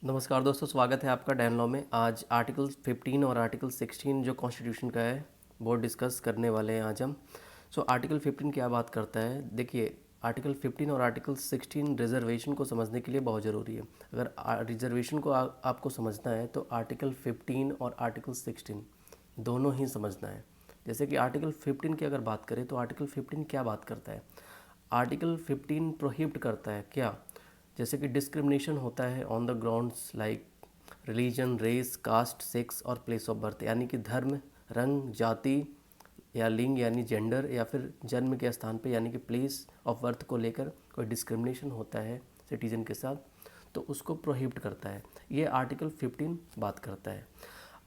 नमस्कार दोस्तों, स्वागत है आपका डैन लॉ में। आज आर्टिकल 15 और आर्टिकल 16 जो कॉन्स्टिट्यूशन का है वो डिस्कस करने वाले हैं आज हम। आर्टिकल 15 क्या बात करता है? देखिए, आर्टिकल 15 और आर्टिकल 16 रिजर्वेशन को समझने के लिए बहुत ज़रूरी है। अगर रिजर्वेशन को आपको समझना है तो आर्टिकल 15 और आर्टिकल 16 दोनों ही समझना है। जैसे कि आर्टिकल 15 की अगर बात करें तो आर्टिकल 15 क्या बात करता है? आर्टिकल 15 प्रोहिबिट करता है क्या? जैसे कि डिस्क्रिमिनेशन होता है on the grounds like religion, race, caste, sex और प्लेस ऑफ बर्थ, यानी कि धर्म, रंग, जाति या लिंग यानी जेंडर, या फिर जन्म के स्थान पे यानी कि प्लेस ऑफ बर्थ को लेकर कोई डिस्क्रिमिनेशन होता है सिटीजन के साथ, तो उसको प्रोहिबिट करता है। ये आर्टिकल 15 बात करता है।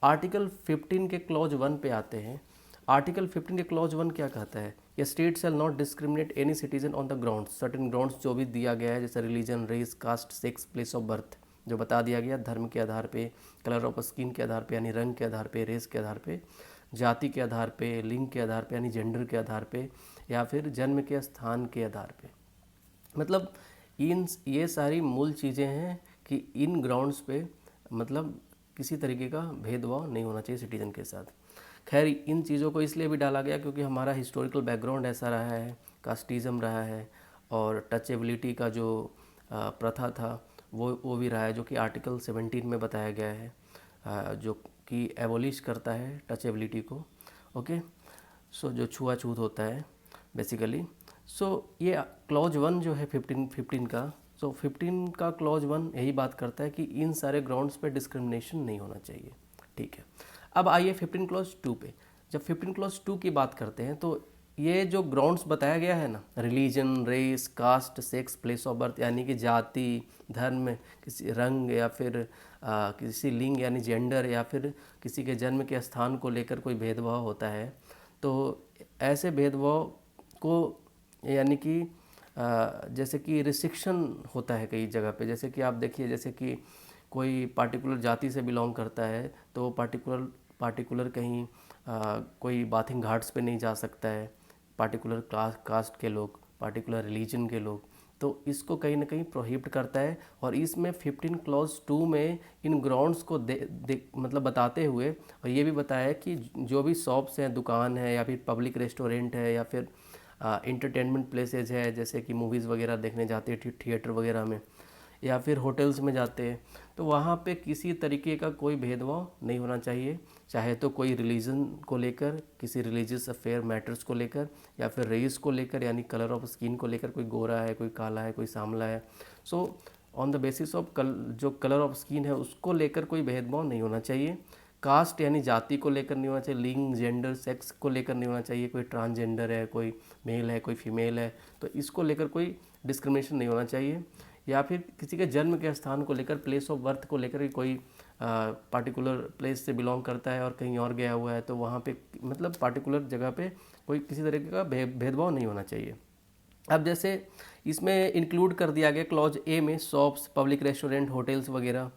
आर्टिकल 15 के क्लॉज 1 पे आते हैं। आर्टिकल 15 के क्लॉज 1 क्या कहता है? ये state shall not discriminate any citizen on the grounds, certain grounds जो भी दिया गया है, जैसे religion, race, caste, sex, place of birth जो बता दिया गया, धर्म के आधार पे, कलर ऑफ स्किन के आधार पे यानी रंग के आधार पे, रेस के आधार पे, जाति के आधार पे, लिंग के आधार पे यानी जेंडर के आधार पे, या फिर जन्म के स्थान के आधार पे। मतलब ये सारी मूल चीज़ें हैं कि इन ग्राउंड्स पे मतलब किसी तरीके का भेदभाव नहीं होना चाहिए सिटीजन के साथ। खैर, इन चीज़ों को इसलिए भी डाला गया क्योंकि हमारा हिस्टोरिकल बैकग्राउंड ऐसा रहा है, कास्टिज़म रहा है, और टचेबिलिटी का जो प्रथा था वो भी रहा है, जो कि आर्टिकल 17 में बताया गया है, जो कि एबोलिश करता है टचेबिलिटी को। ओके, जो छुआछूत होता है बेसिकली। ये क्लॉज 1 जो है 15 का, 15 का क्लॉज 1 यही बात करता है कि इन सारे ग्राउंड्स पे डिस्क्रिमिनेशन नहीं होना चाहिए। ठीक है, अब आइए 15 क्लॉज 2 पे। जब 15 क्लॉज 2 की बात करते हैं तो ये जो ग्राउंड्स बताया गया है ना, religion, race, caste, sex, place of birth यानी कि जाति, धर्म, किसी रंग, या फिर किसी लिंग यानी जेंडर, या फिर किसी के जन्म के स्थान को लेकर कोई भेदभाव होता है, तो ऐसे भेदभाव को यानी कि जैसे कि रिस्ट्रिक्शन होता है कई जगह पे। जैसे कि आप देखिए, जैसे कि कोई पार्टिकुलर जाति से बिलोंग करता है तो पार्टिकुलर कहीं कोई बाथिंग घाट्स पे नहीं जा सकता है, पार्टिकुलर कास्ट के लोग, पार्टिकुलर रिलीजन के लोग, तो इसको कहीं ना कहीं प्रोहिबिट करता है। और इसमें 15 क्लॉज 2 में इन ग्राउंड्स को मतलब बताते हुए, और ये भी बताया है कि जो भी शॉप्स हैं, दुकान है, या फिर पब्लिक रेस्टोरेंट है, या फिर इंटरटेनमेंट प्लेसेज है, जैसे कि मूवीज़ वगैरह देखने जाते हैं थिएटर वगैरह में, या फिर होटल्स में जाते हैं, तो वहाँ पे किसी तरीके का कोई भेदभाव नहीं होना चाहिए, चाहे तो कोई रिलीजन को लेकर, किसी रिलीजियस अफेयर मैटर्स को लेकर, या फिर रेस को लेकर यानी कलर ऑफ स्किन को लेकर, कोई गोरा है, कोई काला है, कोई सांवला है। ऑन द बेसिस ऑफ जो कलर ऑफ स्किन है उसको लेकर कोई भेदभाव नहीं होना चाहिए। कास्ट यानी जाति को लेकर नहीं होना चाहिए, लिंग, जेंडर, सेक्स को लेकर नहीं होना चाहिए, कोई ट्रांसजेंडर है, कोई मेल है, कोई फीमेल है, तो इसको लेकर कोई डिस्क्रिमिनेशन नहीं होना चाहिए। या फिर किसी के जन्म के स्थान को लेकर, प्लेस ऑफ बर्थ को लेकर, कोई पार्टिकुलर प्लेस से बिलोंग करता है और कहीं और गया हुआ है तो वहाँ पे मतलब पार्टिकुलर जगह पे कोई किसी तरीके का भेदभाव नहीं होना चाहिए। अब जैसे इसमें इंक्लूड कर दिया गया क्लॉज ए में शॉप्स, पब्लिक रेस्टोरेंट, होटल्स वगैरह,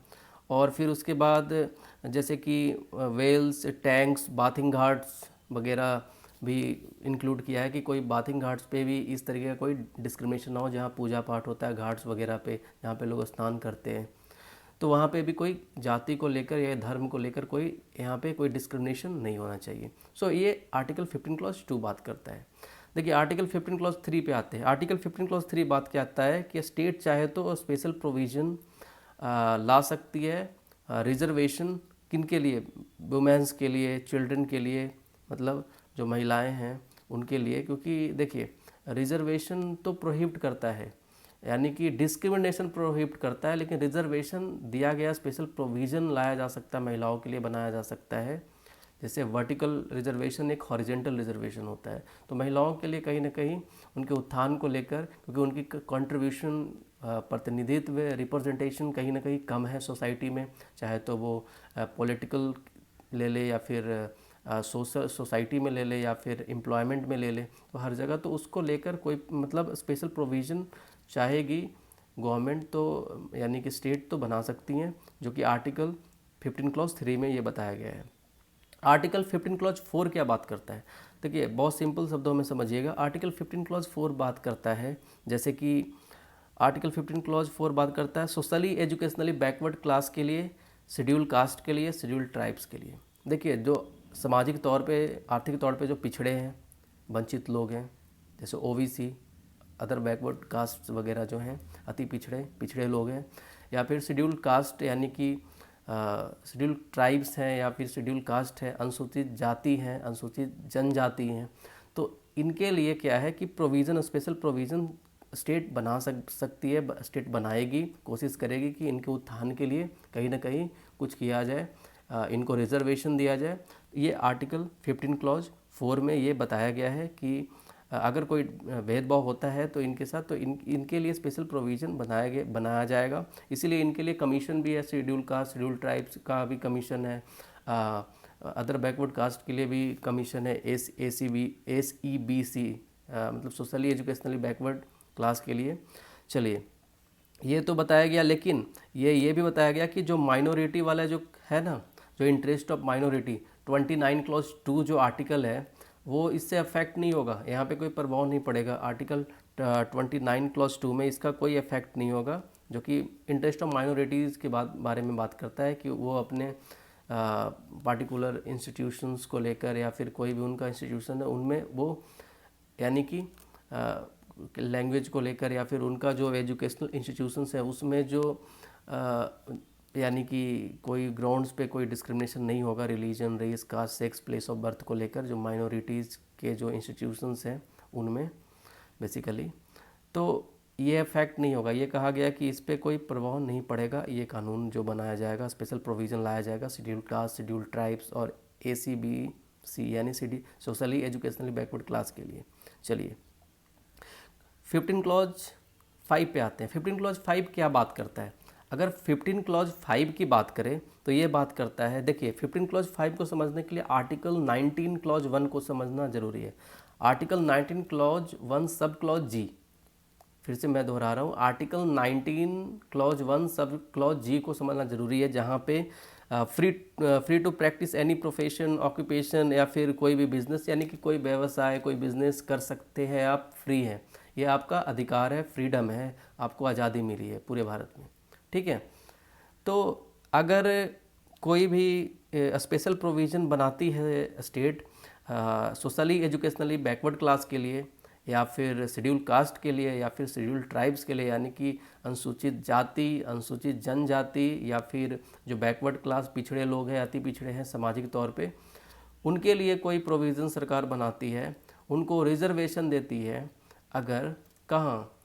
और फिर उसके बाद जैसे कि वेल्स, टैंक्स, बाथिंग घाट्स वगैरह भी इंक्लूड किया है कि कोई बाथिंग घाट्स पे भी इस तरीके का कोई डिस्क्रिमिनेशन ना हो, जहाँ पूजा पाठ होता है घाट्स वगैरह पे, जहाँ पे लोग स्नान करते हैं, तो वहाँ पे भी कोई जाति को लेकर या धर्म को लेकर कोई यहाँ पे कोई डिस्क्रिमिनेशन नहीं होना चाहिए। ये आर्टिकल 15 क्लॉज 2 बात करता है। देखिए, आर्टिकल 15 क्लॉज 3 पे आते हैं। आर्टिकल 15 क्लॉज 3 बात क्या आता है कि स्टेट चाहे तो स्पेशल प्रोविज़न ला सकती है, रिजर्वेशन किन के लिए? वुमेंस के लिए, चिल्ड्रन के लिए, मतलब जो महिलाएं हैं उनके लिए। क्योंकि देखिए, रिजर्वेशन तो प्रोहिबिट करता है, यानी कि डिस्क्रिमिनेशन प्रोहिबिट करता है, लेकिन रिजर्वेशन दिया गया स्पेशल प्रोविज़न लाया जा सकता है, महिलाओं के लिए बनाया जा सकता है। जैसे वर्टिकल रिजर्वेशन, एक हॉरिजेंटल रिजर्वेशन होता है, तो महिलाओं के लिए कहीं ना कहीं उनके उत्थान को लेकर, क्योंकि उनकी कंट्रीब्यूशन, प्रतिनिधित्व, रिप्रेजेंटेशन कहीं ना कहीं कम है सोसाइटी में, चाहे तो वो पॉलिटिकल ले ले, या फिर सोसाइटी में ले ले, या फिर एम्प्लॉयमेंट में ले ले, तो हर जगह तो उसको लेकर कोई मतलब स्पेशल प्रोविज़न चाहेगी गवर्नमेंट, तो यानी कि स्टेट तो बना सकती हैं, जो कि आर्टिकल 15 क्लॉज 3 में ये बताया गया है। आर्टिकल 15 क्लॉज 4 क्या बात करता है? देखिए, बहुत सिंपल शब्दों में समझिएगा। आर्टिकल 15 क्लॉज 4 बात करता है जैसे कि आर्टिकल 15 क्लॉज 4 बात करता है सोशली एजुकेशनली बैकवर्ड क्लास के लिए, शेड्यूल कास्ट के लिए, शेड्यूल ट्राइब्स के लिए। देखिए जो सामाजिक तौर पे, आर्थिक तौर पे जो पिछड़े हैं, वंचित लोग हैं, जैसे ओबीसी, अदर बैकवर्ड कास्ट वगैरह जो हैं, अति पिछड़े लोग हैं, या फिर शेड्यूल कास्ट यानी कि शेड्यूल ट्राइब्स हैं, या फिर शेड्यूल कास्ट है, अनुसूचित जाति हैं, अनुसूचित जनजाति हैं। तो इनके लिए क्या है कि प्रोविज़न, स्पेशल प्रोविज़न स्टेट बना सकती है, स्टेट बनाएगी, कोशिश करेगी कि इनके उत्थान के लिए कहीं ना कहीं कुछ किया जाए, इनको रिजर्वेशन दिया जाए। ये आर्टिकल 15 क्लॉज 4 में ये बताया गया है कि अगर कोई भेदभाव होता है तो इनके साथ, तो इनके लिए स्पेशल प्रोविज़न बनाया जाएगा। इसीलिए इनके लिए कमीशन भी है, शेड्यूल कास्ट, शेड्यूल ट्राइब्स का भी कमीशन है, अदर बैकवर्ड कास्ट के लिए भी कमीशन है, SEBC, मतलब सोशली एजुकेशनली बैकवर्ड क्लास के लिए। चलिए ये तो बताया गया, लेकिन ये भी बताया गया कि जो माइनॉरिटी वाला जो है ना, जो इंटरेस्ट ऑफ माइनॉरिटी 29 क्लॉज 2 जो आर्टिकल है वो इससे अफेक्ट नहीं होगा, यहाँ पे कोई प्रभाव नहीं पड़ेगा। आर्टिकल 29 क्लॉज 2 में इसका कोई इफेक्ट नहीं होगा, जो कि इंटरेस्ट ऑफ माइनॉरिटीज़ के बारे में बात करता है कि वो अपने पार्टिकुलर इंस्टीट्यूशंस को लेकर, या फिर कोई भी उनका इंस्टीट्यूशन है उनमें वो यानी कि लैंग्वेज को लेकर, या फिर उनका जो एजुकेशनल इंस्टीट्यूशंस है उसमें जो यानी कि कोई ग्राउंड्स पे कोई डिस्क्रिमिनेशन नहीं होगा, religion, race, caste, sex, place of birth को लेकर, जो माइनॉरिटीज़ के जो इंस्टीट्यूशंस हैं उनमें बेसिकली। तो ये इफेक्ट नहीं होगा, ये कहा गया कि इस पर कोई प्रभाव नहीं पड़ेगा। ये कानून जो बनाया जाएगा, स्पेशल प्रोविज़न लाया जाएगा शेड्यूल कास्ट, शेड्यूल ट्राइब्स और ACBC यानी सोशली एजुकेशनली बैकवर्ड क्लास के लिए। चलिए 15 क्लॉज 5 पे आते हैं। 15 क्लॉज 5 क्या बात करता है? अगर 15 क्लॉज 5 की बात करें तो ये बात करता है, देखिए 15 क्लॉज 5 को समझने के लिए आर्टिकल 19 क्लॉज 1 को समझना जरूरी है। आर्टिकल 19 क्लॉज 1 सब क्लॉज जी, फिर से मैं दोहरा रहा हूँ, आर्टिकल 19 क्लॉज 1 सब क्लॉज जी को समझना जरूरी है, जहाँ पे free to practise any profession, occupation, या फिर कोई भी बिजनेस, यानी कि कोई व्यवसाय, कोई बिजनेस कर सकते हैं आप, फ्री है, ये आपका अधिकार है, फ्रीडम है, आपको आज़ादी मिली है पूरे भारत में। ठीक है, तो अगर कोई भी स्पेशल प्रोविज़न बनाती है state socially educationally backward class के लिए, या फिर शेड्यूल कास्ट के लिए, या फिर शेड्यूल ट्राइब्स के लिए, यानी कि अनुसूचित जाति, अनुसूचित जनजाति, या फिर जो बैकवर्ड क्लास, पिछड़े लोग हैं, अति पिछड़े हैं सामाजिक तौर पे, उनके लिए कोई प्रोविज़न सरकार बनाती है, उनको रिजर्वेशन देती है। अगर कहाँ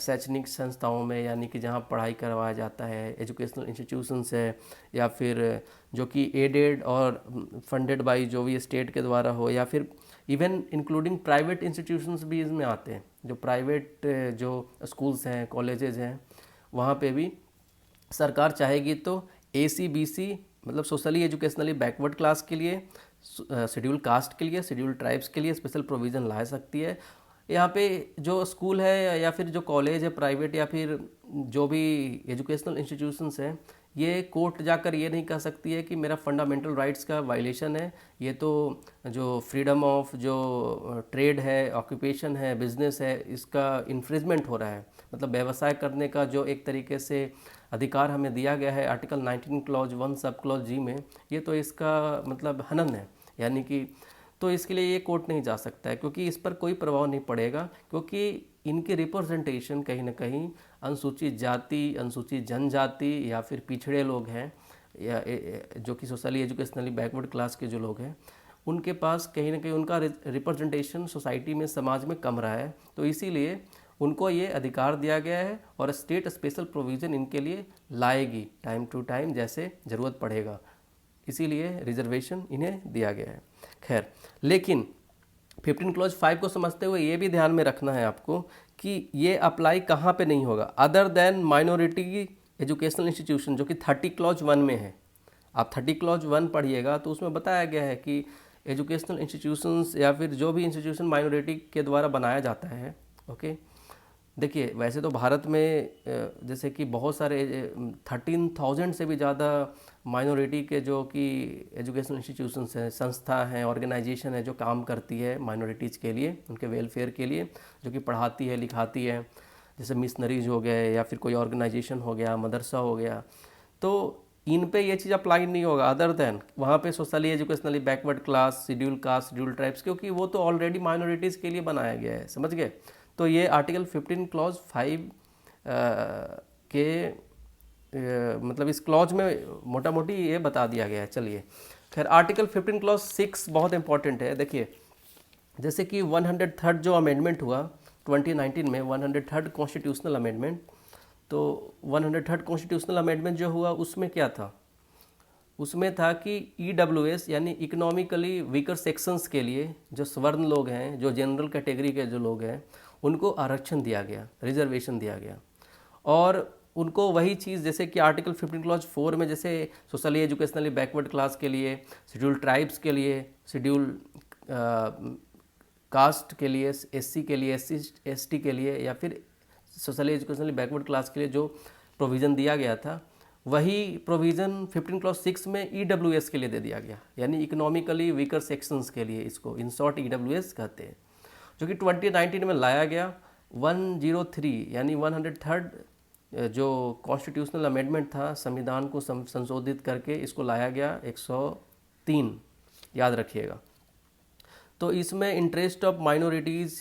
शैक्षणिक संस्थाओं में, यानी कि जहाँ पढ़ाई करवाया जाता है, एजुकेशनल इंस्टीट्यूशंस है, या फिर जो कि एडेड और फंडेड बाई जो भी स्टेट के द्वारा हो, या फिर इवन इंक्लूडिंग प्राइवेट इंस्टीट्यूशंस भी इसमें आते हैं, जो प्राइवेट जो स्कूल्स हैं, कॉलेजेस हैं, वहाँ पे भी सरकार चाहेगी तो ACBC मतलब सोशली एजुकेशनली बैकवर्ड क्लास के लिए, शेड्यूल कास्ट के लिए, शेड्यूल ट्राइब्स के लिए स्पेशल प्रोविज़न ला सकती है। यहाँ पे जो स्कूल है या फिर जो कॉलेज है प्राइवेट, या फिर जो भी एजुकेशनल इंस्टीट्यूशंस हैं, ये कोर्ट जाकर ये नहीं कह सकती है कि मेरा फंडामेंटल राइट्स का वायलेशन है, ये तो जो फ्रीडम ऑफ जो ट्रेड है, ऑक्यूपेशन है, बिजनेस है, इसका इन्फ्रिजमेंट हो रहा है, मतलब व्यवसाय करने का जो एक तरीके से अधिकार हमें दिया गया है आर्टिकल 19 क्लॉज 1 सब क्लॉज जी में, ये तो इसका मतलब हनन है, यानी कि तो इसके लिए ये कोर्ट नहीं जा सकता है, क्योंकि इस पर कोई प्रभाव नहीं पड़ेगा, क्योंकि इनके रिप्रेजेंटेशन कहीं ना कहीं अनुसूचित जाति, अनुसूचित जनजाति, या फिर पिछड़े लोग हैं, या जो कि सोशली एजुकेशनली बैकवर्ड क्लास के जो लोग हैं, उनके पास कहीं ना कहीं उनका रिप्रेजेंटेशन सोसाइटी में, समाज में कम रहा है, तो इसीलिए उनको ये अधिकार दिया गया है, और स्टेट स्पेशल प्रोविज़न इनके लिए लाएगी टाइम टू टाइम जैसे ज़रूरत पड़ेगा, इसीलिए रिजर्वेशन इन्हें दिया गया है। खैर, लेकिन 15 क्लॉज 5 को समझते हुए ये भी ध्यान में रखना है आपको कि ये अप्लाई कहाँ पे नहीं होगा, other than minority educational institution, जो कि 30 क्लॉज 1 में है। आप 30 क्लॉज 1 पढ़िएगा तो उसमें बताया गया है कि एजुकेशनल इंस्टीट्यूशंस या फिर जो भी इंस्टीट्यूशन माइनॉरिटी के द्वारा बनाया जाता है, ओके। देखिए वैसे तो भारत में जैसे कि बहुत सारे 13,000 से भी ज़्यादा माइनॉरिटी के जो कि एजुकेशनल इंस्टीट्यूशंस हैं, संस्था हैं, ऑर्गेनाइजेशन है, जो काम करती है माइनॉरिटीज़ के लिए, उनके वेलफेयर के लिए, जो कि पढ़ाती है, लिखाती है। जैसे मिशनरीज हो गए या फिर कोई ऑर्गेनाइजेशन हो गया, मदरसा हो गया, तो इन पे ये चीज़ अप्लाई नहीं होगा अदर देन वहाँ पे socially educationally backward class, schedule caste, schedule tribes, क्योंकि वो तो ऑलरेडी माइनॉरिटीज़ के लिए बनाया गया है, समझ गए। तो ये आर्टिकल 15 क्लॉज 5 के मतलब इस क्लॉज में मोटा मोटी ये बता दिया गया है। चलिए खैर, आर्टिकल 15 क्लॉज 6 बहुत इंपॉर्टेंट है। देखिए जैसे कि 103rd जो अमेंडमेंट हुआ 2019 में, 103rd कॉन्स्टिट्यूशनल अमेंडमेंट, तो 103rd कॉन्स्टिट्यूशनल अमेंडमेंट जो हुआ उसमें क्या था, उसमें था कि EWS यानी इकोनॉमिकली वीकर सेक्शंस के लिए जो स्वर्ण लोग हैं, जो जनरल कैटेगरी के जो लोग हैं, उनको आरक्षण दिया गया, रिजर्वेशन दिया गया। और उनको वही चीज़ जैसे कि आर्टिकल 15 क्लॉज 4 में जैसे सोशली एजुकेशनली बैकवर्ड क्लास के लिए, शेड्यूल ट्राइब्स के लिए, शेड्यूल कास्ट के लिए, SC के लिए, ST के लिए, या फिर सोशली एजुकेशनली बैकवर्ड क्लास के लिए जो प्रोविज़न दिया गया था, वही प्रोविज़न 15 क्लॉज 6 में EWS के लिए दे दिया गया, यानी इकोनॉमिकली वीकर सेक्शंस के लिए, इसको इन शॉर्ट EWS कहते हैं, जो कि 2019 में लाया गया। 103 यानी 103rd जो कॉन्स्टिट्यूशनल अमेंडमेंट था, संविधान को संशोधित करके इसको लाया गया 103, याद रखिएगा। तो इसमें इंटरेस्ट ऑफ माइनॉरिटीज़,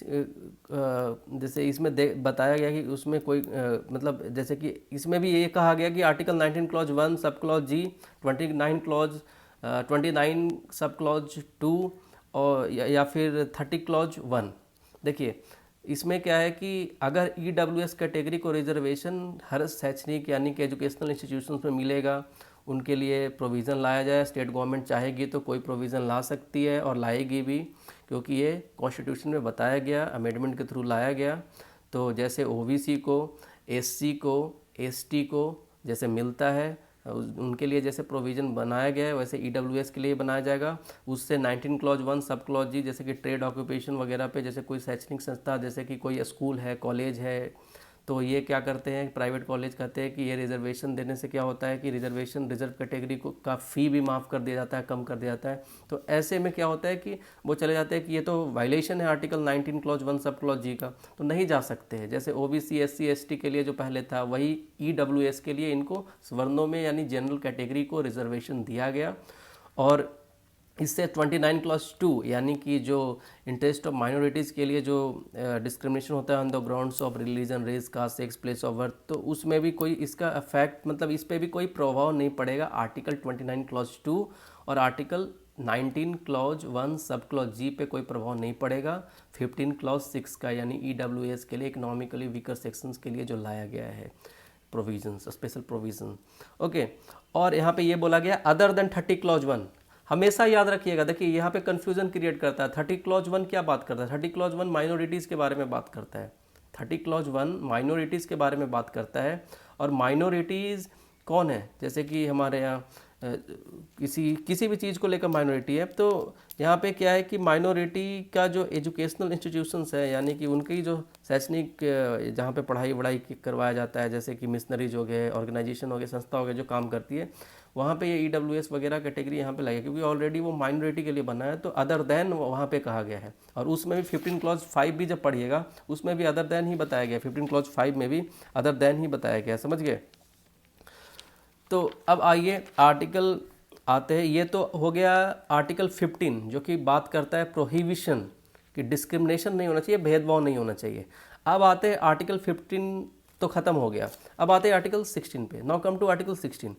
जैसे इसमें बताया गया कि उसमें कोई मतलब जैसे कि इसमें भी ये कहा गया कि article 19 clause 1 sub clause G, 29 sub clause 2 और या फिर 30 क्लॉज 1। देखिए इसमें क्या है कि अगर EWS कैटेगरी को रिजर्वेशन हर शैक्षणिक यानी कि एजुकेशनल इंस्टीट्यूशंस में मिलेगा, उनके लिए प्रोविज़न लाया जाए। स्टेट गवर्नमेंट चाहेगी तो कोई प्रोविज़न ला सकती है और लाएगी भी, क्योंकि ये कॉन्स्टिट्यूशन में बताया गया, अमेंडमेंट के थ्रू लाया गया। तो जैसे OBC को, SC को, ST को जैसे मिलता है, उनके लिए जैसे प्रोविज़न बनाया गया है, वैसे EWS के लिए बनाया जाएगा। उससे 19 क्लॉज 1 सब क्लॉज G जैसे कि ट्रेड ऑक्यूपेशन वगैरह पे, जैसे कोई शैक्षणिक संस्था, जैसे कि कोई स्कूल है, कॉलेज है, तो ये क्या करते हैं, प्राइवेट कॉलेज कहते हैं कि ये रिजर्वेशन देने से क्या होता है कि रिजर्वेशन रिजर्व कैटेगरी को का फ़ी भी माफ़ कर दिया जाता है, कम कर दिया जाता है। तो ऐसे में क्या होता है कि वो चले जाते हैं कि ये तो वायलेशन है article 19 clause 1 sub clause G का, तो नहीं जा सकते हैं। जैसे OBC SC ST के लिए जो पहले था, वही EWS के लिए इनको स्वर्णों में यानी जनरल कैटेगरी को रिजर्वेशन दिया गया। और इससे 29 क्लॉज 2 यानी कि जो इंटरेस्ट ऑफ माइनॉरिटीज़ के लिए जो डिस्क्रिमिनेशन होता है on the grounds of religion, race, caste, sex, place of birth, तो उसमें भी कोई इसका इफेक्ट मतलब इस पे भी कोई प्रभाव नहीं पड़ेगा आर्टिकल 29 क्लॉज 2 और article 19 clause 1 sub clause G पे कोई प्रभाव नहीं पड़ेगा 15 क्लॉज 6 का, यानी EWS के लिए, इकोनॉमिकली वीकर सेक्शंस के लिए जो लाया गया है प्रोविजंस, स्पेशल प्रोविजन। ओके, और यहाँ पे ये बोला गया अदर देन 30 क्लॉज 1, हमेशा याद रखिएगा। देखिए यहाँ पे कंफ्यूजन क्रिएट करता है। 30 क्लॉज 1 क्या बात करता है? 30 क्लॉज 1 माइनॉरिटीज़ के बारे में बात करता है। 30 क्लॉज 1 माइनॉरिटीज़ के बारे में बात करता है। और माइनॉरिटीज़ कौन है? जैसे कि हमारे यहाँ किसी भी चीज़ को लेकर माइनॉरिटी है, तो यहाँ पे क्या है कि माइनॉरिटी का जो एजुकेशनल इंस्टीट्यूशंस है, यानी कि उनकी जो शैक्षणिक जहाँ पे पढ़ाई वढ़ाई करवाया जाता है, जैसे कि मिशनरीज हो गए, ऑर्गेनाइजेशन हो गए, संस्था हो गए जो काम करती है, वहाँ पे ये EWS वगैरह कैटेगरी यहाँ पे लगे, क्योंकि ऑलरेडी वो माइनॉरिटी के लिए बना है। तो अदर देन वहाँ पे कहा गया है। और उसमें भी 15 क्लॉज 5 भी जब पढ़िएगा, उसमें भी अदर देन ही बताया गया। 15 क्लॉज 5 में भी अदर देन ही बताया गया, समझ गए? तो अब आइए आर्टिकल आते हैं। ये तो हो गया आर्टिकल 15 जो कि बात करता है प्रोहिबिशन कि डिस्क्रिमिनेशन नहीं होना चाहिए, भेदभाव नहीं होना चाहिए। अब आते हैं आर्टिकल 15 तो ख़त्म हो गया, अब आते हैं आर्टिकल 16 पे। Now come to article 16।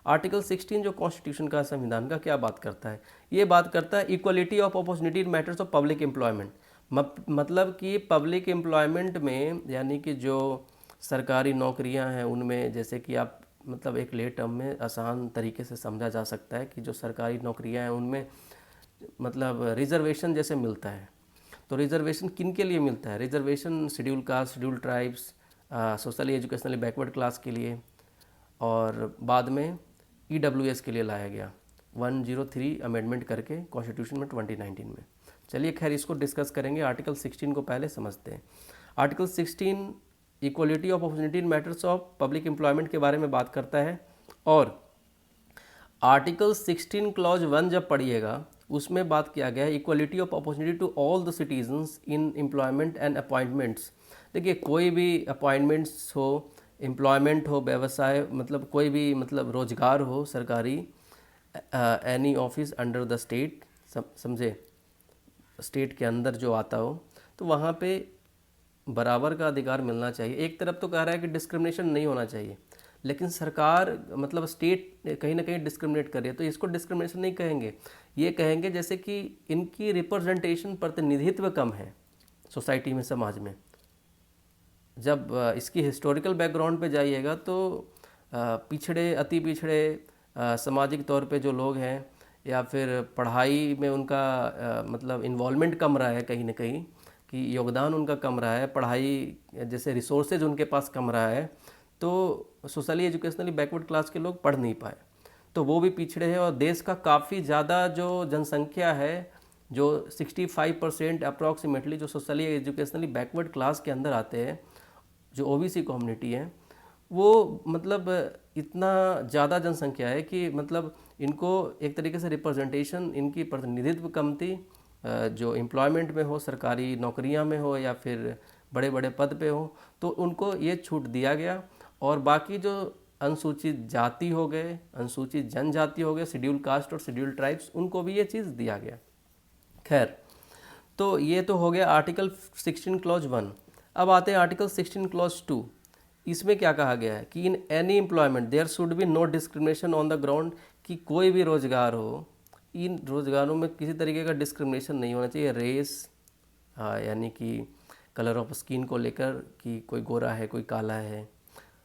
Article 16 जो कॉन्स्टिट्यूशन का, संविधान का, क्या बात करता है? ये बात करता है equality of opportunity in matters of public employment. मतलब कि पब्लिक एम्प्लॉयमेंट में, यानी कि जो सरकारी नौकरियां हैं उनमें, जैसे कि आप मतलब एक ले टर्म में आसान तरीके से समझा जा सकता है कि जो सरकारी नौकरियां हैं उनमें मतलब रिजर्वेशन जैसे मिलता है। तो रिजर्वेशन किन के लिए मिलता है? Reservation schedule caste, schedule tribes, socially educationally backward class के लिए, और बाद में EWS के लिए लाया गया 103 अमेंडमेंट करके कॉन्स्टिट्यूशन में 2019 में। चलिए खैर इसको डिस्कस करेंगे। आर्टिकल 16 को पहले समझते हैं। Article 16 equality of opportunity in matters of public employment के बारे में बात करता है। और आर्टिकल 16 क्लॉज 1 जब पढ़िएगा, उसमें बात किया गया है equality of opportunity to all the citizens in employment and appointments. देखिए कोई भी अपॉइंटमेंट्स हो, एम्प्लॉयमेंट हो, व्यवसाय मतलब कोई भी मतलब रोजगार हो सरकारी, any office under the state, समझे, स्टेट के अंदर जो आता हो, तो वहाँ पे बराबर का अधिकार मिलना चाहिए। एक तरफ तो कह रहा है कि डिस्क्रिमिनेशन नहीं होना चाहिए, लेकिन सरकार मतलब स्टेट कहीं ना कहीं डिस्क्रिमिनेट कर रही है, तो इसको डिस्क्रिमिनेशन नहीं कहेंगे, ये कहेंगे जैसे कि इनकी रिप्रेजेंटेशन, प्रतिनिधित्व कम है सोसाइटी में, समाज में। जब इसकी हिस्टोरिकल बैकग्राउंड पे जाइएगा तो पिछड़े, अति पिछड़े, सामाजिक तौर पे जो लोग हैं, या फिर पढ़ाई में उनका मतलब इन्वॉल्वमेंट कम रहा है कहीं ना कहीं, कि योगदान उनका कम रहा है, पढ़ाई जैसे रिसोर्सेज उनके पास कम रहा है, तो सोशली एजुकेशनली बैकवर्ड क्लास के लोग पढ़ नहीं पाए, तो वो भी पिछड़े हैं। और देश का काफ़ी ज़्यादा जो जनसंख्या है, जो 65% अप्रॉक्सीमेटली जो सोशली एजुकेशनली बैकवर्ड क्लास के अंदर आते हैं, जो ओबीसी कम्युनिटी है, वो मतलब इतना ज़्यादा जनसंख्या है कि मतलब इनको एक तरीके से रिप्रेजेंटेशन, इनकी प्रतिनिधित्व कम थी। जो एम्प्लॉयमेंट में हो, सरकारी नौकरियां में हो, या फिर बड़े बड़े पद पे हो, तो उनको ये छूट दिया गया। और बाकी जो अनुसूचित जाति हो गए, अनुसूचित जनजाति हो गए, शेड्यूल कास्ट और शेड्यूल ट्राइब्स, उनको भी ये चीज़ दिया गया। खैर, तो ये तो हो गया आर्टिकल 16 क्लॉज 1। अब आते हैं आर्टिकल 16 क्लॉज 2। इसमें क्या कहा गया है कि in any employment there should be no discrimination on the ground, कि कोई भी रोजगार हो, इन रोजगारों में किसी तरीके का डिस्क्रिमिनेशन नहीं होना चाहिए। रेस, यानी कि कलर ऑफ स्किन को लेकर, कि कोई गोरा है कोई काला है,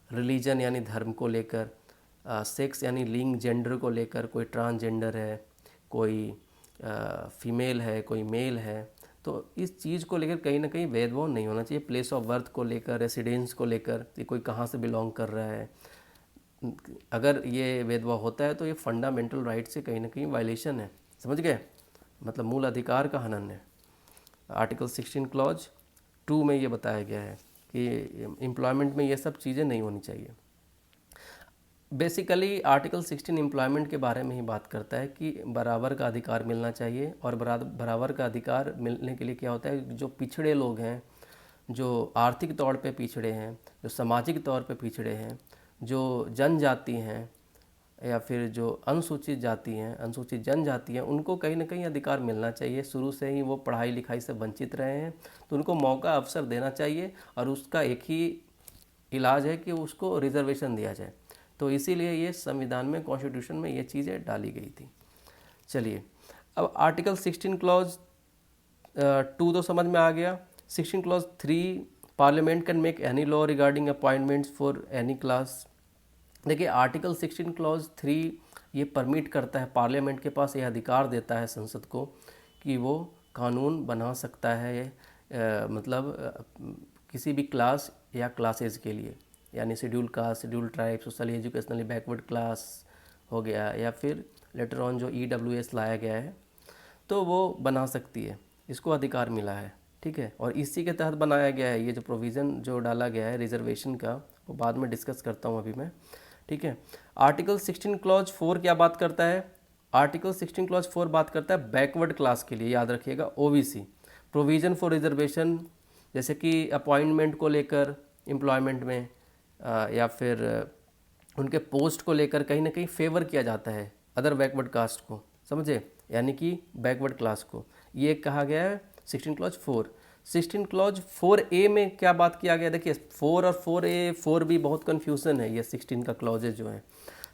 रिलीजन यानी धर्म को लेकर, सेक्स यानी लिंग, जेंडर को लेकर, कोई ट्रांसजेंडर है, कोई फीमेल है, कोई मेल है, तो इस चीज़ को लेकर कहीं ना कहीं भेदभाव नहीं होना चाहिए। प्लेस ऑफ बर्थ को लेकर, रेसिडेंस को लेकर, कि कोई कहाँ से बिलोंग कर रहा है, अगर ये भेदभाव होता है तो ये फंडामेंटल राइट से कहीं ना कहीं वायलेशन है, समझ गए, मतलब मूल अधिकार का हनन है। आर्टिकल 16 क्लॉज 2 में ये बताया गया है कि एम्प्लॉयमेंट में ये सब चीज़ें नहीं होनी चाहिए। बेसिकली आर्टिकल 16 एम्प्लॉयमेंट के बारे में ही बात करता है कि बराबर का अधिकार मिलना चाहिए। और बराबर का अधिकार मिलने के लिए क्या होता है, जो पिछड़े लोग हैं, जो आर्थिक तौर पे पिछड़े हैं, जो सामाजिक तौर पे पिछड़े हैं, जो जनजाति हैं, या फिर जो अनुसूचित जाति हैं, अनुसूचित जनजाति हैं, उनको कहीं ना कहीं अधिकार मिलना चाहिए। शुरू से ही वो पढ़ाई लिखाई से वंचित रहे हैं, तो उनको मौका अवसर देना चाहिए, और उसका एक ही इलाज है कि उसको रिजर्वेशन दिया जाए। तो इसीलिए ये संविधान में, कॉन्स्टिट्यूशन में ये चीज़ें डाली गई थी। चलिए, अब आर्टिकल 16 क्लॉज 2 तो समझ में आ गया। 16 clause 3, parliament can make any law regarding appointments for any class. देखिए आर्टिकल 16 क्लॉज 3 ये परमिट करता है, पार्लियामेंट के पास यह अधिकार देता है संसद को कि वो कानून बना सकता है, मतलब किसी भी क्लास या क्लासेज के लिए, यानी schedule caste, schedule tribe, socially educationally backward class हो गया, या फिर लेटर ऑन जो EWS लाया गया है, तो वो बना सकती है, इसको अधिकार मिला है, ठीक है। और इसी के तहत बनाया गया है ये जो प्रोविज़न जो डाला गया है रिजर्वेशन का, वो बाद में डिस्कस करता हूँ अभी मैं, ठीक है। आर्टिकल 16 क्लॉज 4 क्या बात करता है, आर्टिकल 16 क्लॉज 4 बात करता है बैकवर्ड क्लास के लिए, याद रखिएगा, OBC, प्रोविज़न फॉर रिजर्वेशन, जैसे कि अपॉइंटमेंट को लेकर एम्प्लॉयमेंट में, या फिर उनके पोस्ट को लेकर कहीं ना कहीं फेवर किया जाता है अदर बैकवर्ड कास्ट को, समझे, यानी कि बैकवर्ड क्लास को। ये कहा गया है 16 क्लॉज 4। 16 क्लॉज 4A में क्या बात किया गया, देखिए 4 और 4A, 4 भी बहुत कन्फ्यूज़न है, ये 16 का क्लॉजेज जो है।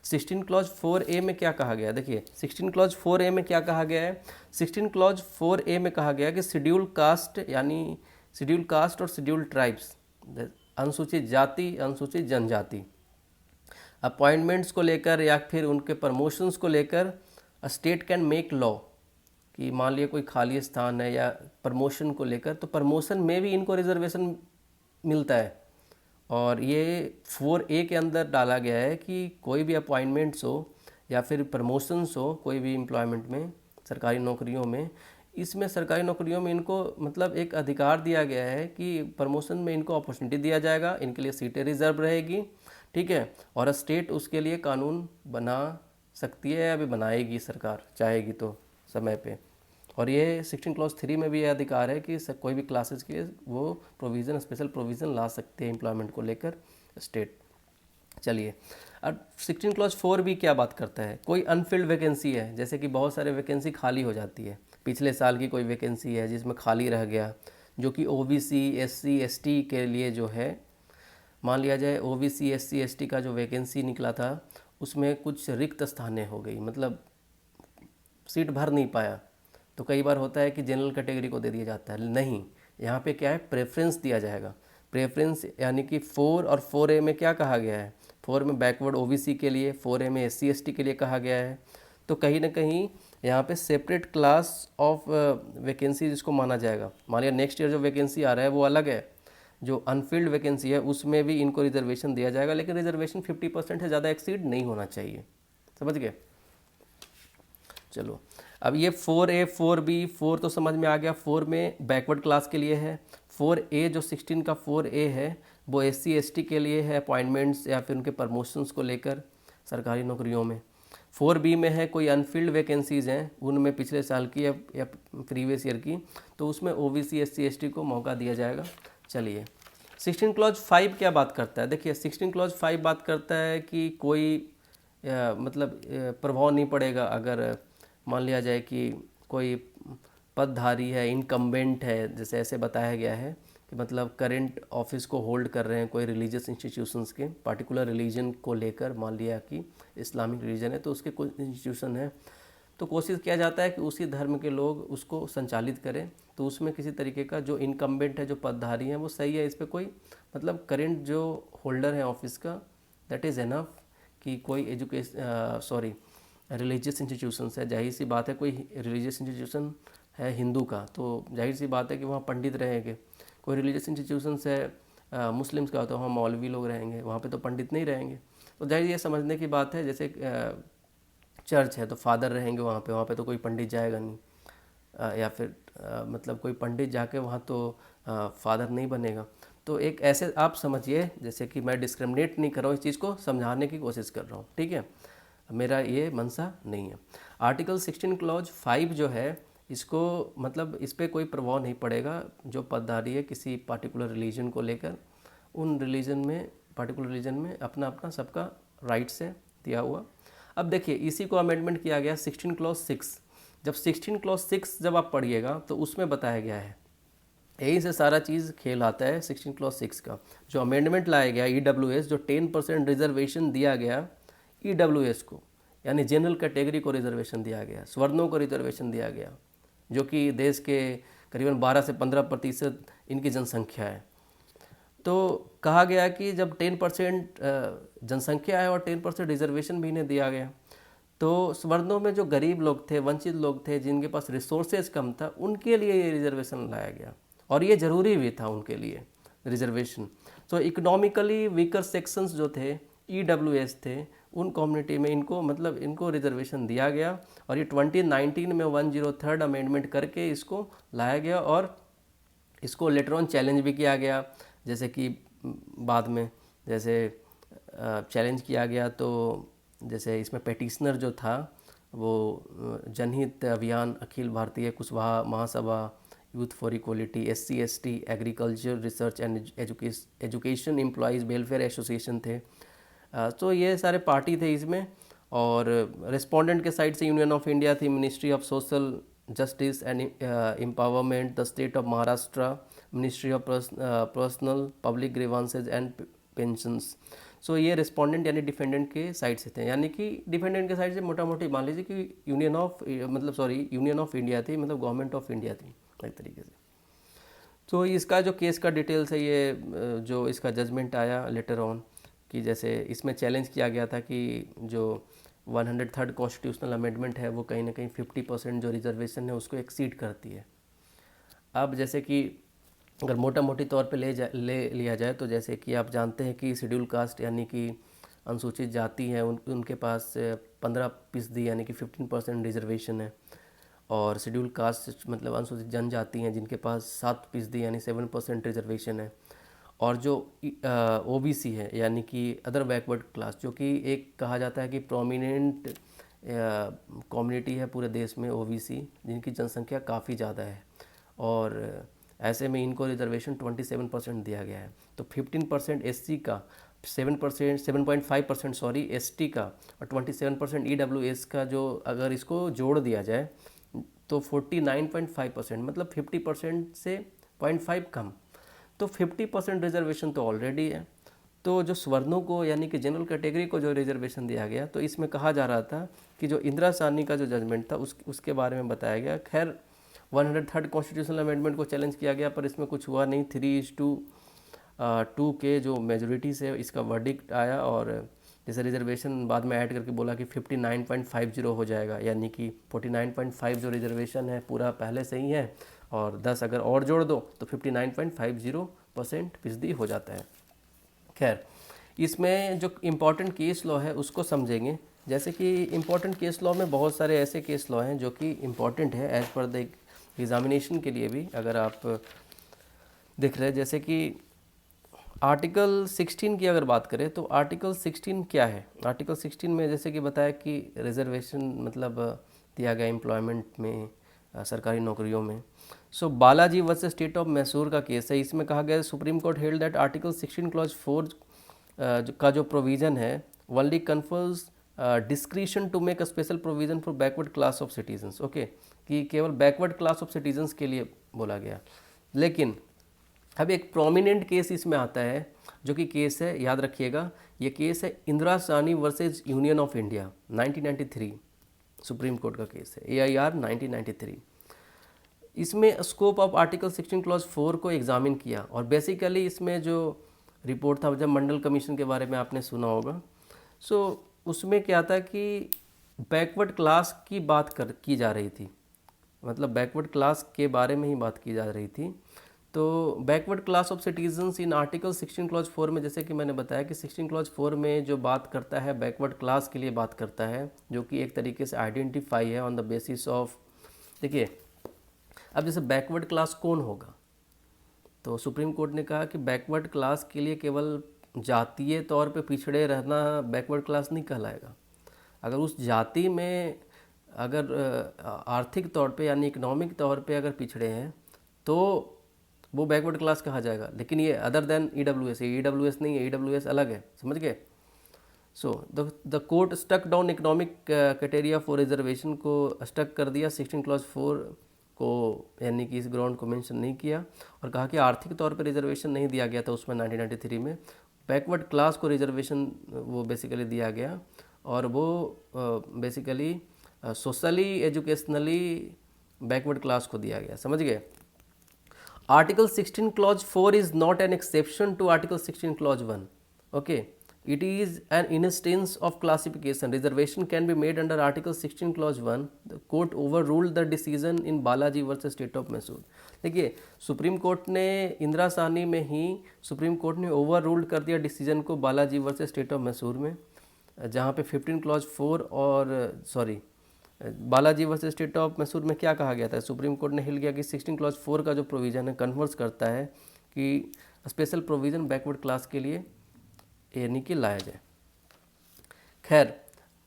16 क्लॉज 4A में क्या कहा गया, देखिए 16 क्लॉज 4A में क्या कहा गया है, 16 क्लॉज 4A में कहा गया कि शेड्यूल कास्ट, यानी शेड्यूल कास्ट और शेड्यूल ट्राइब्स, अनुसूचित जाति, अनुसूचित जनजाति, अपॉइंटमेंट्स को लेकर या फिर उनके प्रमोशंस को लेकर स्टेट कैन मेक लॉ, कि मान लिया कोई खाली स्थान है या प्रमोशन को लेकर, तो प्रमोशन में भी इनको रिजर्वेशन मिलता है। और ये 4A के अंदर डाला गया है कि कोई भी अपॉइंटमेंट्स हो या फिर प्रमोशंस हो कोई भी एम्प्लॉयमेंट में, सरकारी नौकरियों में, इसमें सरकारी नौकरियों में इनको मतलब एक अधिकार दिया गया है कि प्रमोशन में इनको अपॉर्चुनिटी दिया जाएगा, इनके लिए सीटें रिजर्व रहेगी, ठीक है। और स्टेट उसके लिए कानून बना सकती है, अभी बनाएगी सरकार चाहेगी तो समय पे। और ये 16 क्लॉज 3 में भी ये अधिकार है कि कोई भी क्लासेस के लिए वो प्रोविज़न, स्पेशल प्रोविज़न ला सकते हैं एम्प्लॉयमेंट को लेकर स्टेट। चलिए, अब 16 क्लॉज 4 भी क्या बात करता है, कोई अनफिल्ड वैकेंसी है, जैसे कि बहुत सारे वैकेंसी खाली हो जाती है, पिछले साल की कोई वैकेंसी है जिसमें खाली रह गया, जो कि ओबीसी एससी एसटी के लिए जो है, मान लिया जाए ओबीसी एससी एसटी का जो वैकेंसी निकला था उसमें कुछ रिक्त स्थानें हो गई, मतलब सीट भर नहीं पाया, तो कई बार होता है कि जनरल कैटेगरी को दे दिया जाता है। नहीं, यहाँ पे क्या है, प्रेफरेंस दिया जाएगा। प्रेफरेंस यानी कि 4 और 4A में क्या कहा गया है, 4 में बैकवर्ड ओबीसी के लिए, 4A में एससी एसटी के लिए कहा गया है। तो कहीं ना कहीं यहाँ पे सेपरेट क्लास ऑफ वैकेंसी जिसको माना जाएगा। मान लिया नेक्स्ट ईयर जो वैकेंसी आ रहा है वो अलग है, जो अनफिल्ड वैकेंसी है उसमें भी इनको रिजर्वेशन दिया जाएगा, लेकिन रिजर्वेशन 50% से ज़्यादा एक्सीड नहीं होना चाहिए। समझ गए? चलो, अब ये 4A 4B, 4 तो समझ में आ गया, 4 में बैकवर्ड क्लास के लिए है। 4A जो 16 का 4A है वो एससी एसटी के लिए है, अपॉइंटमेंट्स या फिर उनके प्रमोशंस को लेकर सरकारी नौकरियों में। 4B में है कोई अनफिल्ड वैकेंसीज़ हैं उनमें पिछले साल की या प्रीवियस ईयर की, तो उसमें ओबीसी एससी एसटी को मौका दिया जाएगा। चलिए, 16 क्लॉज 5 क्या बात करता है, देखिए 16 क्लॉज 5 बात करता है कि कोई मतलब प्रभाव नहीं पड़ेगा अगर मान लिया जाए कि कोई पदधारी है, इनकम्बेंट है, जैसे ऐसे बताया गया है कि मतलब करंट ऑफिस को होल्ड कर रहे हैं कोई रिलीजियस इंस्टीट्यूशंस के, पार्टिकुलर रिलीजन को लेकर, मान लिया कि इस्लामिक रिलीजन है तो उसके कोई इंस्टीट्यूशन है, तो कोशिश किया जाता है कि उसी धर्म के लोग उसको संचालित करें। तो उसमें किसी तरीके का जो इनकम्बेंट है, जो पदधारी हैं वो सही है, इस पर कोई मतलब करंट जो होल्डर है ऑफिस का, दैट इज़ एनफ कि कोई रिलीजियस इंस्टीट्यूशंस है। जाहिर सी बात है कोई रिलीजियस इंस्टीट्यूशन है हिंदू का, तो जाहिर सी बात है कि वहाँ पंडित रहेंगे। कोई रिलीजियस इंस्टीट्यूशंस है मुस्लिम्स का, तो वहाँ मौलवी लोग रहेंगे, वहाँ पे तो पंडित नहीं रहेंगे। तो जाहिर ये समझने की बात है, जैसे चर्च है तो फादर रहेंगे वहाँ पे तो कोई पंडित जाएगा नहीं, या फिर मतलब कोई पंडित जाके वहाँ तो फादर नहीं बनेगा। तो एक ऐसे आप समझिए, जैसे कि मैं डिस्क्रिमिनेट नहीं कर रहा हूँ, इस चीज़ को समझाने की कोशिश कर रहा हूँ, ठीक है, मेरा ये मनसा नहीं है। आर्टिकल 16 क्लॉज 5 जो है, इसको मतलब इस पर कोई प्रभाव नहीं पड़ेगा, जो पदधारी है किसी पार्टिकुलर रिलीजन को लेकर, उन रिलीजन में, पार्टिकुलर रिलीजन में अपना अपना सबका राइट्स है दिया हुआ। अब देखिए, इसी को अमेंडमेंट किया गया 16 क्लॉज 6। जब 16 क्लॉज 6 जब आप पढ़िएगा तो उसमें बताया गया है, यही से सारा चीज़ खेल आता है 16 क्लॉज 6 का। जो अमेंडमेंट लाया गया EWS, जो 10% रिजर्वेशन दिया गया EWS को, यानी जनरल कैटेगरी को रिजर्वेशन दिया गया, स्वर्णों को रिजर्वेशन दिया गया, जो कि देश के करीबन 12 से 15% इनकी जनसंख्या है। तो कहा गया कि जब 10% जनसंख्या है और 10% रिजर्वेशन भी इन्हें दिया गया, तो स्वर्णों में जो गरीब लोग थे, वंचित लोग थे, जिनके पास रिसोर्सेज कम था, उनके लिए ये रिजर्वेशन लाया गया, और ये ज़रूरी भी था उनके लिए रिजर्वेशन। तो इकोनॉमिकली वीकर सेक्शंस जो थे, EWS थे, उन कम्युनिटी में इनको मतलब इनको रिजर्वेशन दिया गया, और ये 2019 में 103rd अमेंडमेंट करके इसको लाया गया, और इसको लेटर ऑन चैलेंज भी किया गया। जैसे कि बाद में जैसे चैलेंज किया गया, तो जैसे इसमें पेटिशनर जो था वो जनहित Abhiyan, Akhil Bharatiya Kushwaha Mahasabha, youth for equality, SC ST, agriculture research and education employees welfare association थे। तो ये सारे पार्टी थे इसमें, और रिस्पोंडेंट के साइड से यूनियन ऑफ इंडिया थी, ministry of social justice and empowerment, the state of Maharashtra, ministry of personnel public grievances and pensions. So ये रिस्पोंडेंट यानी डिफेंडेंट के साइड से थे, यानी कि डिफेंडेंट के साइड से मोटा मोटी मान लीजिए कि यूनियन ऑफ इंडिया थी, मतलब गवर्नमेंट ऑफ इंडिया थी एक तरीके से। तो इसका जो केस का डिटेल्स है, ये जो इसका जजमेंट आया लेटर ऑन, कि जैसे इसमें चैलेंज किया गया था कि जो 103rd कॉन्स्टिट्यूशनल अमेंडमेंट है वो कहीं ना कहीं 50% जो रिजर्वेशन है उसको एक्सीड करती है। अब जैसे कि अगर मोटा मोटी तौर पे ले लिया जाए, तो जैसे कि आप जानते हैं कि शेड्यूल कास्ट यानी कि अनुसूचित जाति है, उनके पास 15% यानी कि 15% रिजर्वेशन है, और शेड्यूल कास्ट मतलब अनुसूचित जनजाति हैं जिनके पास 7% यानी 7% रिजर्वेशन है, और जो OBC है यानी कि अदर बैकवर्ड क्लास, जो कि एक कहा जाता है कि प्रोमिनेंट कम्युनिटी है पूरे देश में, ओबीसी, जिनकी जनसंख्या काफ़ी ज़्यादा है, और ऐसे में इनको रिजर्वेशन 27% दिया गया है। तो 15% एससी का, 7.5% सॉरी एसटी का, और 27% ईडब्ल्यूएस का, जो अगर इसको जोड़ दिया जाए तो 49.5%, मतलब 50% से 0.5 कम। तो 50% रिजर्वेशन तो ऑलरेडी है। तो जो स्वर्णों को यानी कि जनरल कैटेगरी को जो रिजर्वेशन दिया गया, तो इसमें कहा जा रहा था कि जो इंदिरा साहनी का जो जजमेंट था उसके बारे में बताया गया। खैर 103rd कॉन्स्टिट्यूशनल अमेंडमेंट को चैलेंज किया गया, पर इसमें कुछ हुआ नहीं। 3:2 के जो मेजोरिटी से इसका वर्डिक्ट आया, और जैसे रिजर्वेशन बाद में ऐड करके बोला कि 59.50 हो जाएगा, यानी कि 49.5 जो रिजर्वेशन है पूरा पहले से ही है, और 10 अगर और जोड़ दो तो 59.50% हो जाता है। खैर, इसमें जो इम्पॉर्टेंट केस लॉ है उसको समझेंगे। जैसे कि इम्पॉर्टेंट केस लॉ में बहुत सारे ऐसे केस लॉ हैं जो कि इम्पॉर्टेंट है एज पर द एग्जामिनेशन के लिए भी, अगर आप देख रहे हैं। जैसे कि आर्टिकल 16 की अगर बात करें तो आर्टिकल 16 क्या है। आर्टिकल 16 में जैसे कि बताया कि रिजर्वेशन मतलब दिया गया एम्प्लॉयमेंट में, सरकारी नौकरियों में। So Balaji versus state of Mysore का केस है। इसमें कहा गया supreme court held that article 16 clause 4 का जो प्रोविज़न है only confers discretion to make a special provision for backward class of citizens. Okay, कि केवल बैकवर्ड क्लास ऑफ सिटीजन्स के लिए बोला गया। लेकिन अब एक प्रोमिनेंट केस इसमें आता है, जो कि केस है, याद रखिएगा, ये केस है Indira Sahni versus union of India 1993, supreme court का केस है, AIR 1993। इसमें स्कोप ऑफ आर्टिकल 16 क्लॉज 4 को एग्जामिन किया, और बेसिकली इसमें जो रिपोर्ट था, जब मंडल कमीशन के बारे में आपने सुना होगा, सो उसमें क्या था कि बैकवर्ड क्लास की बात की जा रही थी, मतलब बैकवर्ड क्लास के बारे में ही बात की जा रही थी। तो backward class of citizens in article 16 clause 4 में, जैसे कि मैंने बताया कि 16 क्लॉज 4 में जो बात करता है बैकवर्ड क्लास के लिए बात करता है, जो कि एक तरीके से आइडेंटिफाई है ऑन द बेसिस ऑफ, देखिए अब जैसे बैकवर्ड क्लास कौन होगा, तो सुप्रीम कोर्ट ने कहा कि बैकवर्ड क्लास के लिए केवल जातीय तौर पे पिछड़े रहना बैकवर्ड क्लास नहीं कहलाएगा। अगर उस जाति में अगर आर्थिक तौर पे यानी इकोनॉमिक तौर पे अगर पिछड़े हैं तो वो बैकवर्ड क्लास कहा जाएगा। लेकिन ये अदर देन EWS, ये EWS नहीं है, EWS अलग है, समझ गए। So the court stuck down economic criteria for reservation को स्टक कर दिया 16 क्लॉज 4 को, यानी कि इस ग्राउंड को मेंशन नहीं किया, और कहा कि आर्थिक तौर पर रिजर्वेशन नहीं दिया गया था उसमें 1993 में, बैकवर्ड क्लास को रिजर्वेशन वो बेसिकली दिया गया, और वो basically socially educationally backward class को दिया गया, समझ गए। Article 16 clause 4 is not an exception to article 16 clause 1. Okay, it is an instance of classification. Reservation can be made under article 16 clause 1. The court overruled the decision in Balaji versus state of Mysore. देखिए, supreme court ने इंदिरा साहनी में ही supreme court ने over ruled कर दिया decision को Balaji versus state of Mysore में, जहाँ पे 15 क्लॉज 4 और Balaji versus state of Mysore में क्या कहा गया था, सुप्रीम कोर्ट ने हिल गया कि 16 क्लॉज 4 का जो प्रोविज़न है कन्वर्स करता है कि स्पेशल प्रोविज़न बैकवर्ड क्लास के लिए यानी कि लाया जाए। खैर,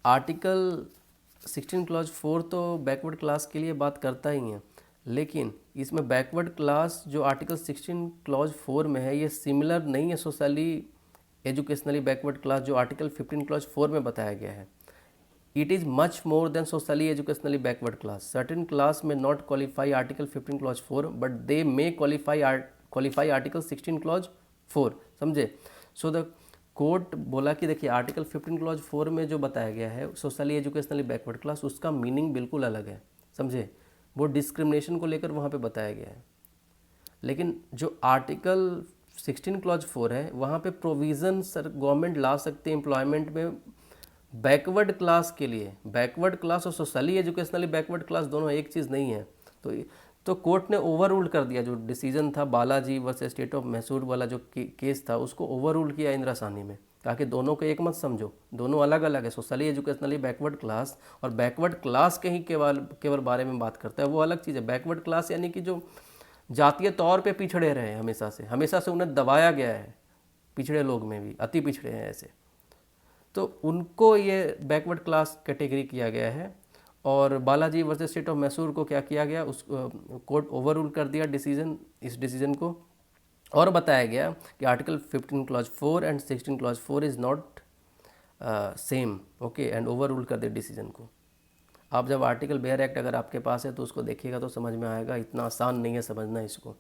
आर्टिकल 16 क्लॉज 4 तो बैकवर्ड क्लास के लिए बात करता ही है, लेकिन इसमें बैकवर्ड क्लास जो आर्टिकल 16 क्लॉज 4 में है ये सिमिलर नहीं है सोशली एजुकेशनली बैकवर्ड क्लास जो आर्टिकल 15 क्लॉज 4 में बताया गया है। It is much more than socially educationally backward class. Certain class may not qualify Article 15 Clause 4, but they may qualify Article 16 Clause 4. समझे? So the कोर्ट बोला कि देखिए article 15 clause 4 में जो बताया गया है सोशली एजुकेशनली बैकवर्ड क्लास, उसका मीनिंग बिल्कुल अलग है, समझे। वो डिस्क्रिमिनेशन को लेकर वहाँ पे बताया गया है। लेकिन जो आर्टिकल 16 क्लॉज 4 है वहाँ पे प्रोविज़न गवर्नमेंट ला सकते हैं एम्प्लॉयमेंट में बैकवर्ड क्लास के लिए। बैकवर्ड क्लास और सोशली एजुकेशनली बैकवर्ड क्लास दोनों एक चीज़ नहीं है। तो कोर्ट ने ओवर रूल कर दिया, जो डिसीजन था Balaji versus state of Mysore वाला जो केस था उसको ओवर रूल किया इंदिरा साहनी में, कहा कि दोनों को एक मत समझो, दोनों अलग अलग है। सोशली एजुकेशनली बैकवर्ड क्लास और बैकवर्ड क्लास के ही केवल बारे में बात करता है, वो अलग चीज़ है। बैकवर्ड क्लास यानी कि जो जातीय तौर पर पिछड़े रहे हमेशा से उन्हें दबाया गया है, पिछड़े लोग में भी अति पिछड़े हैं ऐसे। तो उनको ये बैकवर्ड क्लास कैटेगरी किया गया है। और Balaji versus state of Mysore को क्या किया गया, उस कोर्ट ओवर रूल कर दिया डिसीजन, इस डिसीजन को, और बताया गया कि article 15 clause 4 and 16 clause 4 is not same, okay, and over rule कर दे डिसीजन को। आप जब आर्टिकल बेयर एक्ट अगर आपके पास है तो उसको देखिएगा तो समझ में आएगा, इतना आसान नहीं है समझना इसको,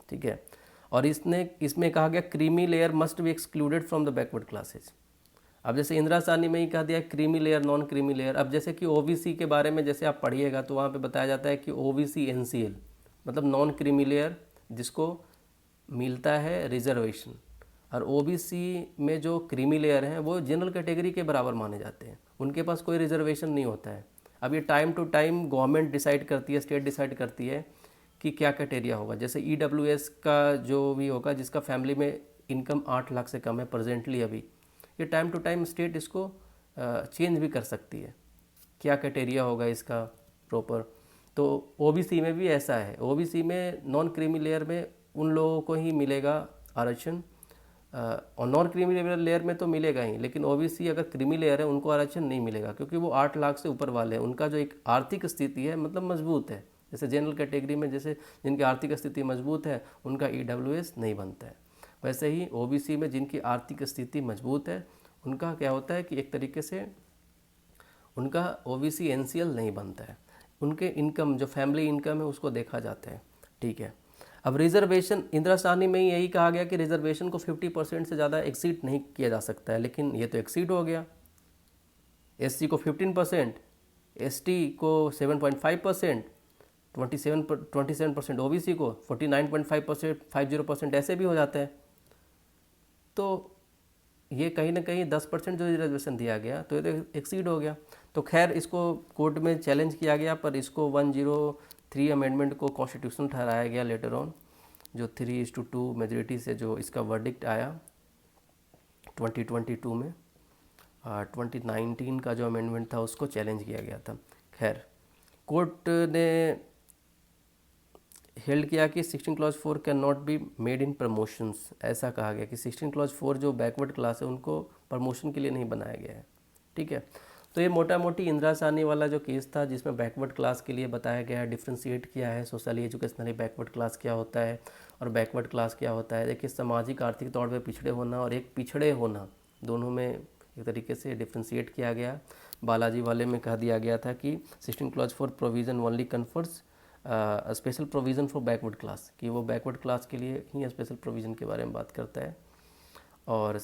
ठीक है। और इसमें कहा गया creamy layer must be excluded from the backward classes. अब जैसे इंदिरा साहनी में ही कहा दिया creamy layer, non creamy layer. अब जैसे कि ओबीसी के बारे में जैसे आप पढ़िएगा तो वहाँ पे बताया जाता है कि ओबीसी एनसीएल मतलब नॉन क्रीमी लेयर जिसको मिलता है रिजर्वेशन, और ओबीसी में जो क्रीमी लेयर हैं वो जनरल कैटेगरी के बराबर माने जाते हैं, उनके पास कोई रिजर्वेशन नहीं होता है। अब ये time to time government decide करती है, स्टेट डिसाइड करती है कि क्या क्राइटेरिया होगा। जैसे ईडब्ल्यूएस का जो भी होगा जिसका फैमिली में इनकम 8 लाख से कम है प्रेजेंटली अभी, ये टाइम टू टाइम स्टेट इसको चेंज भी कर सकती है, क्या क्राइटेरिया होगा इसका प्रॉपर। तो ओबीसी में भी ऐसा है, ओबीसी में नॉन क्रीमी लेयर में उन लोगों को ही मिलेगा आरक्षण, और नॉन क्रीमी लेयर में तो मिलेगा ही, लेकिन ओबीसी अगर क्रीमी लेयर है उनको आरक्षण नहीं मिलेगा क्योंकि वो 8 लाख से ऊपर वाले हैं, उनका जो एक आर्थिक स्थिति है मतलब मजबूत है। जैसे जनरल कैटेगरी में जैसे जिनकी आर्थिक स्थिति मजबूत है उनका ईडब्ल्यूएस नहीं बनता है, वैसे ही ओबीसी में जिनकी आर्थिक स्थिति मजबूत है उनका क्या होता है कि एक तरीके से उनका ओबीसी एनसीएल नहीं बनता है, उनके इनकम जो फैमिली इनकम है उसको देखा जाता है, ठीक है। अब रिजर्वेशन, इंदिरा साहनी में यही कहा गया कि रिजर्वेशन को 50% से ज़्यादा एक्सीड नहीं किया जा सकता है, लेकिन ये तो एक्सीड हो गया। एससी को 15%, एसटी को 7.5%, 27% ओबीसी को 49.5%, 50% ऐसे भी हो जाते हैं। तो ये कहीं ना कहीं 10% जो रिजर्वेशन दिया गया तो ये तो एक्सीड हो गया। तो खैर इसको कोर्ट में चैलेंज किया गया, पर इसको 103 अमेंडमेंट को कॉन्स्टिट्यूशनल ठहराया गया लेटर ऑन, जो 3:2 मेजोरिटी से जो इसका वर्डिक्ट आया 2022 में। 2019 का जो अमेंडमेंट था उसको चैलेंज किया गया था। खैर कोर्ट ने हेल्ड किया कि 16 clause 4 can not be made in promotions. ऐसा कहा गया कि 16 क्लॉज 4 जो बैकवर्ड क्लास है उनको प्रमोशन के लिए नहीं बनाया गया है, ठीक है। तो ये मोटा मोटी इंदिरा साहनी वाला जो केस था जिसमें बैकवर्ड क्लास के लिए बताया गया है, डिफ्रेंशिएट किया है सोशली एजुकेशनली बैकवर्ड क्लास क्या होता है और बैकवर्ड क्लास क्या होता है। देखिए सामाजिक आर्थिक तौर पर पिछड़े होना और एक पिछड़े होना दोनों में एक तरीके से डिफ्रेंशिएट किया गया। बालाजी वाले में कह दिया गया था कि 16 clause 4 provision only confers special provision for backward class, कि वो बैकवर्ड क्लास के लिए ही स्पेशल प्रोविज़न के बारे में बात करता है। और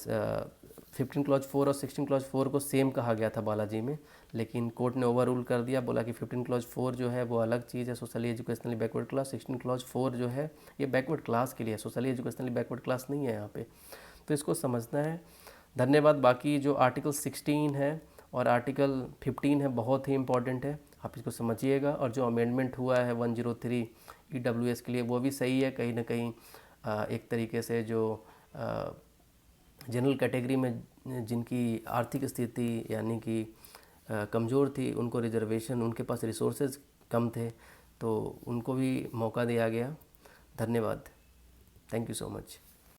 15 क्लॉज 4 और 16 क्लॉज 4 को सेम कहा गया था बालाजी में, लेकिन कोर्ट ने ओवर रूल कर दिया, बोला कि 15 क्लॉज 4 जो है वो अलग चीज़ है, socially educationally backward class. 16 clause 4 जो है ये बैकवर्ड क्लास के लिए है, सोशली एजुकेशनली बैकवर्ड क्लास नहीं है यहाँ पे, तो इसको समझना है। धन्यवाद। बाकी जो आर्टिकल 16 है और आर्टिकल 15 है बहुत ही इंपॉर्टेंट है, आप इसको समझिएगा। और जो अमेंडमेंट हुआ है 103 ईडब्ल्यूएस के लिए वो भी सही है, कहीं ना कहीं एक तरीके से जो जनरल कैटेगरी में जिनकी आर्थिक स्थिति यानी कि कमज़ोर थी उनको रिजर्वेशन, उनके पास रिसोर्सेज कम थे तो उनको भी मौका दिया गया। धन्यवाद। Thank you so much.